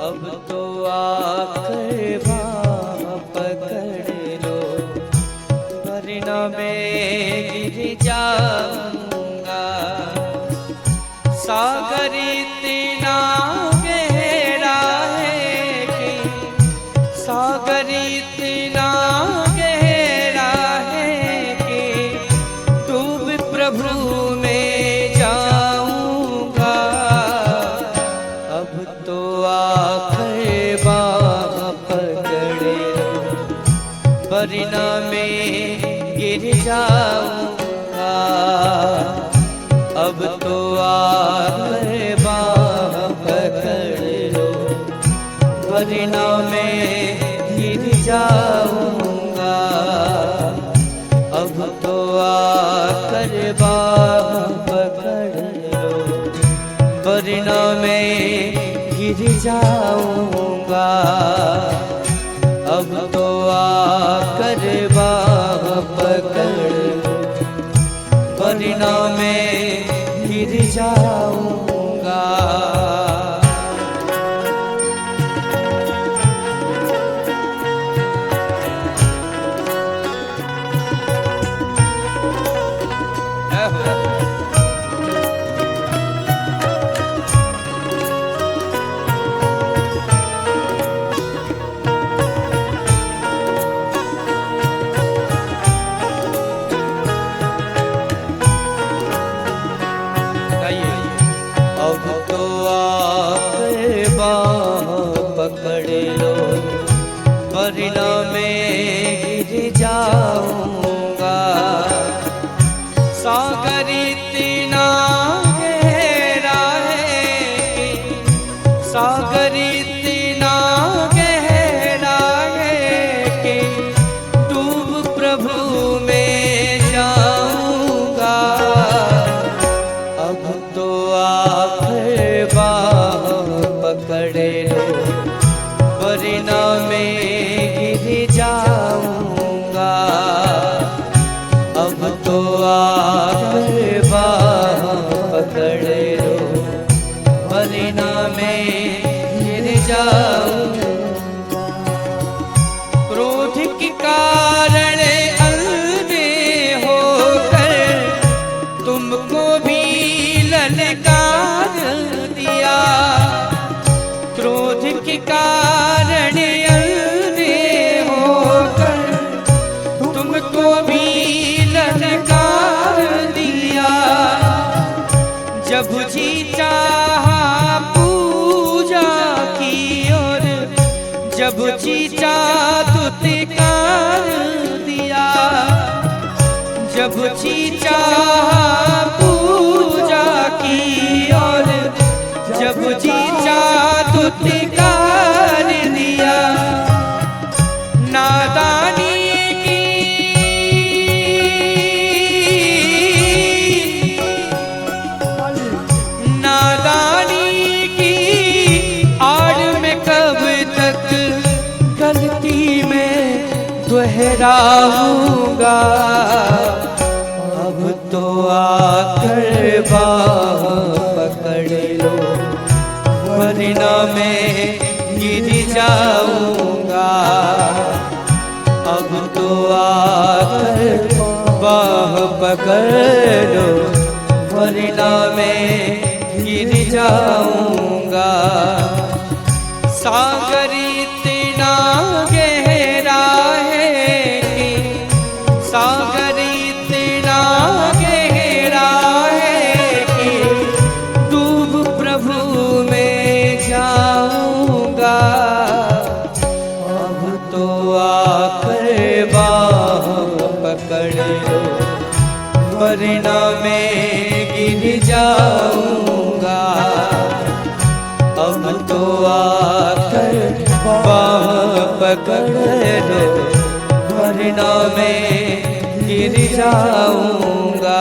अब तो आकर बाह पकड़ लो, वरना मैं गिर जाऊंगा। सागर इतना गहरा है कि सागर इतना गहरा है कि डूब प्रभु में जाऊंगा। अब तो आकर बाह पकड़ लो, वरना मैं गिर जाऊंगा। अब तो आकर बाह पकड़ लो, वरना मैं गिर जाऊंगा। अब तो आकर बाह पकड़ लो, वरना मैं गिर जाऊंगा। अब तो आकर बाह पकड़ लो, वरना मैं गिर जाऊंगा। अब तो आकर बाह पकड़ लो, वरना मैं गिर जाऊंगा। सागर इतना गहरा है कि सागर इतना गहरा है कि डूब प्रभु में जाऊंगा। अब तो आकर बाह पकड़ लो, वरना मैं गिर जाऊंगा। अब तो आकर बाह पकड़ लो, वरना मैं गिर जाऊंगा। क्रोध के कारण अंधे होकर तुमको भी ललकार दिया। क्रोध के कारण अंधे होकर तुमको भी ललकार दिया। जब जी चाहा पूजा की और जब जी चाह दुत्कार दिया। जब जी चाह पूजा की और जब जी चाह दुत्कार दिया। नादानी की नादानी की आड़ में कब तक गलती में दोहराऊंगा। अब तो आकर बाह पकड़ लो, वरना मैं गिर जाऊंगा। अब तो आकर बाह पकड़ लो, वरना मैं गिर जाऊंगा। सागर इतना गहरा है कि सागर इतना गहरा है कि डूब प्रभु में जाऊंगा। अब तो आकर बाह पकड़ लो, वरना मैं गिर जाऊंगा। अब तो आकर बाह पकड़ लो, वरना मैं गिर जाऊंगा।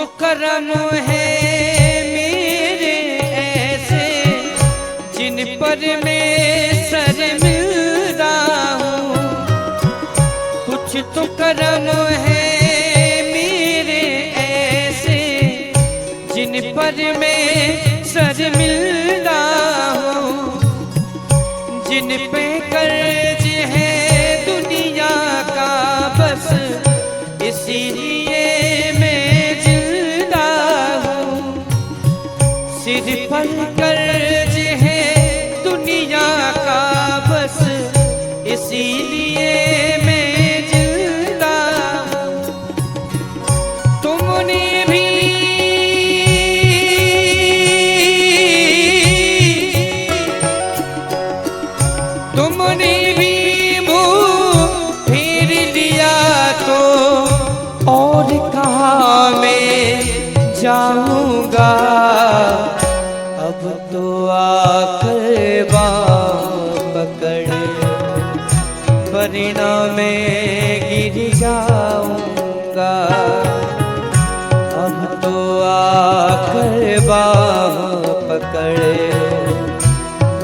तो करम है मेरे ऐसे जिन पर मैं शर्मिंदा हूँ। कुछ तो करम है मेरे ऐसे जिन पर मैं शर्मिंदा हूँ। जिन पे कर्ज है दुनिया का बस इसीलिए मैं जिंदा हूँ। सिर पर कर्ज है दुनिया का बस इसीलिए मैं जिंदा हूँ। तुमने भी मुँह फेर लिया तो और कहाँ मैं जाऊंगा। अब तो आकर बाँह पकड़ वरना मैं गिर जाऊंगा। अब तो आकर बाँह पकड़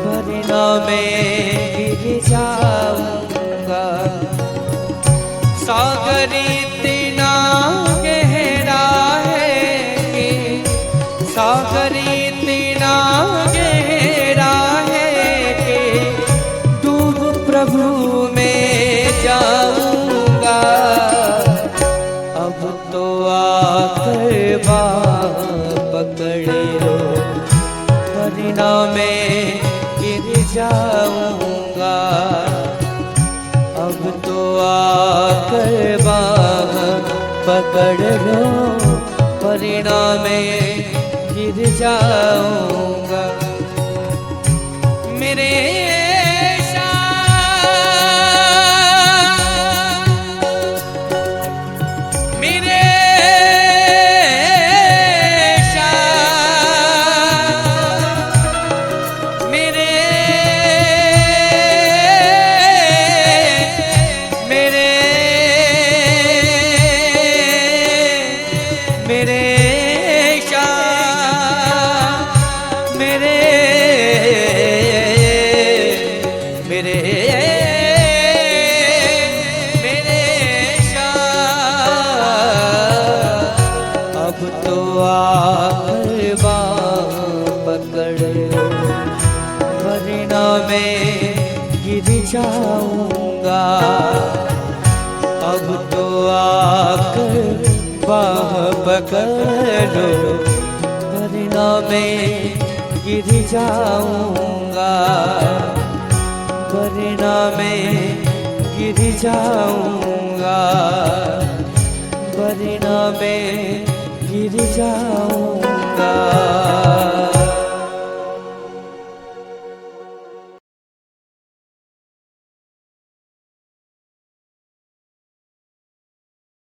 वरना मैं गिर जाऊंगा। सागर इतना गहरा है कि सागर इतना गहरा है कि डूब प्रभु में जाऊंगा। अब तो आकर बाँह पकड़े लो वरना मैं गिर जाऊंगा। अब तो आकर बाँह पकड़ लो वरना मैं गिर जाऊंगा। मेरे अब तो आकर बाँह पकड़ वरना मैं गिर जाऊंगा। अब तो आकर बाँह पकड़ो वरना मैं गिर जाऊंगा। वरना मैं गिर जाऊंगा। वरना मैं गिर जाऊंगा।